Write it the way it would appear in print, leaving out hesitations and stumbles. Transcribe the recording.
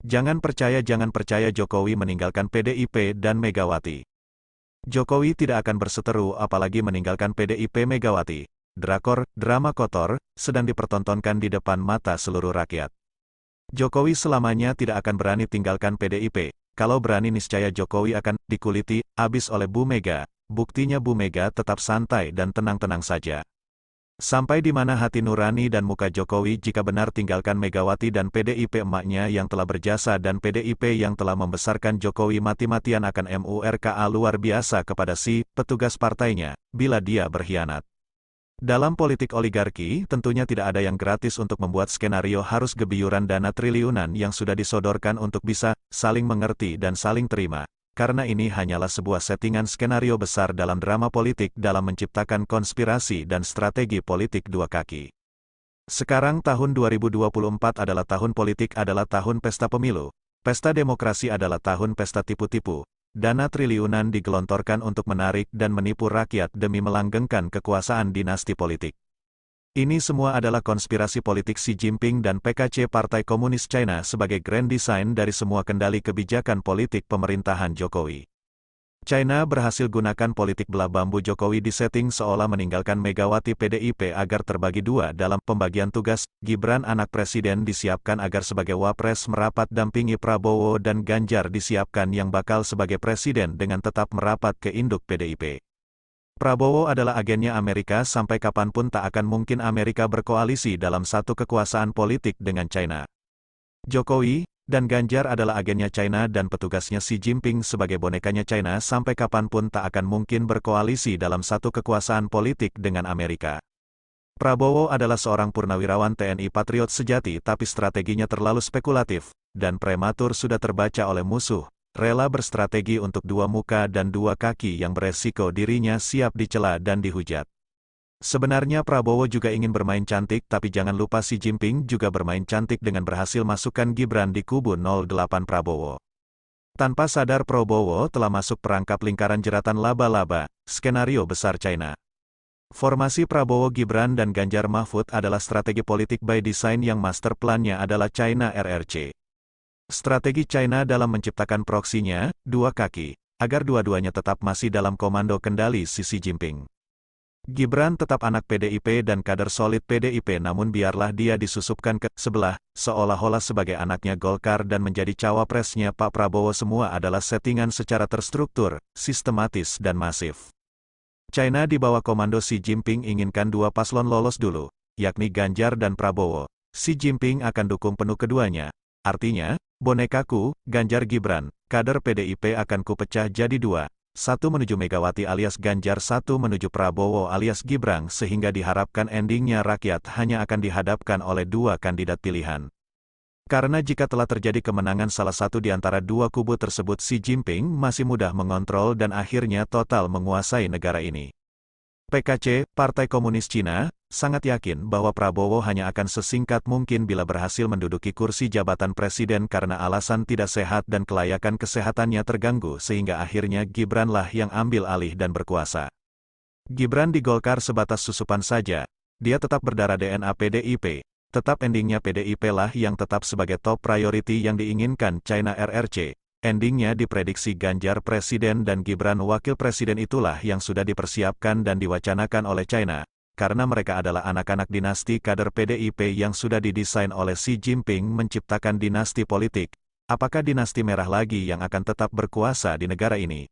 Jangan percaya Jokowi meninggalkan PDIP dan Megawati. Jokowi tidak akan berseteru apalagi meninggalkan PDIP Megawati. Drakor, drama kotor, sedang dipertontonkan di depan mata seluruh rakyat. Jokowi selamanya tidak akan berani tinggalkan PDIP. Kalau berani niscaya Jokowi akan dikuliti abis oleh Bu Mega. Buktinya Bu Mega tetap santai dan tenang-tenang saja. Sampai di mana hati nurani dan muka Jokowi jika benar tinggalkan Megawati dan PDIP emaknya yang telah berjasa dan PDIP yang telah membesarkan Jokowi mati-matian akan MURKA luar biasa kepada si petugas partainya, bila dia berkhianat. Dalam politik oligarki, tentunya tidak ada yang gratis untuk membuat skenario harus gebiyuran dana triliunan yang sudah disodorkan untuk bisa saling mengerti dan saling terima. Karena ini hanyalah sebuah settingan skenario besar dalam drama politik dalam menciptakan konspirasi dan strategi politik dua kaki. Sekarang tahun 2024 adalah tahun politik adalah tahun pesta pemilu. Pesta demokrasi adalah tahun pesta tipu-tipu. Dana triliunan digelontorkan untuk menarik dan menipu rakyat demi melanggengkan kekuasaan dinasti politik. Ini semua adalah konspirasi politik Xi Jinping dan PKC Partai Komunis China sebagai grand design dari semua kendali kebijakan politik pemerintahan Jokowi. China berhasil gunakan politik belah bambu Jokowi di setting seolah meninggalkan Megawati PDIP agar terbagi dua dalam pembagian tugas. Gibran anak presiden disiapkan agar sebagai wapres merapat dampingi Prabowo dan Ganjar disiapkan yang bakal sebagai presiden dengan tetap merapat ke induk PDIP. Prabowo adalah agennya Amerika sampai kapanpun tak akan mungkin Amerika berkoalisi dalam satu kekuasaan politik dengan China. Jokowi dan Ganjar adalah agennya China dan petugasnya Xi Jinping sebagai bonekanya China sampai kapanpun tak akan mungkin berkoalisi dalam satu kekuasaan politik dengan Amerika. Prabowo adalah seorang purnawirawan TNI patriot sejati tapi strateginya terlalu spekulatif dan prematur sudah terbaca oleh musuh. Rela berstrategi untuk dua muka dan dua kaki yang beresiko dirinya siap dicela dan dihujat. Sebenarnya Prabowo juga ingin bermain cantik tapi jangan lupa Xi Jinping juga bermain cantik dengan berhasil masukkan Gibran di kubu 08 Prabowo. Tanpa sadar Prabowo telah masuk perangkap lingkaran jeratan laba-laba, skenario besar China. Formasi Prabowo Gibran dan Ganjar Mahfud adalah strategi politik by design yang master plan-nya adalah China RRC. Strategi China dalam menciptakan proksinya, dua kaki, agar dua-duanya tetap masih dalam komando kendali Xi Jinping. Gibran tetap anak PDIP dan kader solid PDIP namun biarlah dia disusupkan ke sebelah, seolah-olah sebagai anaknya Golkar dan menjadi cawapresnya Pak Prabowo semua adalah settingan secara terstruktur, sistematis dan masif. China di bawah komando Xi Jinping inginkan dua paslon lolos dulu, yakni Ganjar dan Prabowo. Xi Jinping akan dukung penuh keduanya. Artinya, bonekaku, Ganjar Gibran, kader PDIP akan kupecah jadi dua. Satu menuju Megawati alias Ganjar, satu menuju Prabowo alias Gibran sehingga diharapkan endingnya rakyat hanya akan dihadapkan oleh dua kandidat pilihan. Karena jika telah terjadi kemenangan salah satu di antara dua kubu tersebut Xi Jinping masih mudah mengontrol dan akhirnya total menguasai negara ini. PKC, Partai Komunis Cina, sangat yakin bahwa Prabowo hanya akan sesingkat mungkin bila berhasil menduduki kursi jabatan presiden karena alasan tidak sehat dan kelayakan kesehatannya terganggu sehingga akhirnya Gibranlah yang ambil alih dan berkuasa. Gibran di Golkar sebatas susupan saja, dia tetap berdarah DNA PDIP, tetap endingnya PDIP lah yang tetap sebagai top priority yang diinginkan China RRC. Endingnya diprediksi Ganjar presiden dan Gibran wakil presiden itulah yang sudah dipersiapkan dan diwacanakan oleh China, karena mereka adalah anak-anak dinasti kader PDIP yang sudah didesain oleh Xi Jinping menciptakan dinasti politik. Apakah dinasti merah lagi yang akan tetap berkuasa di negara ini?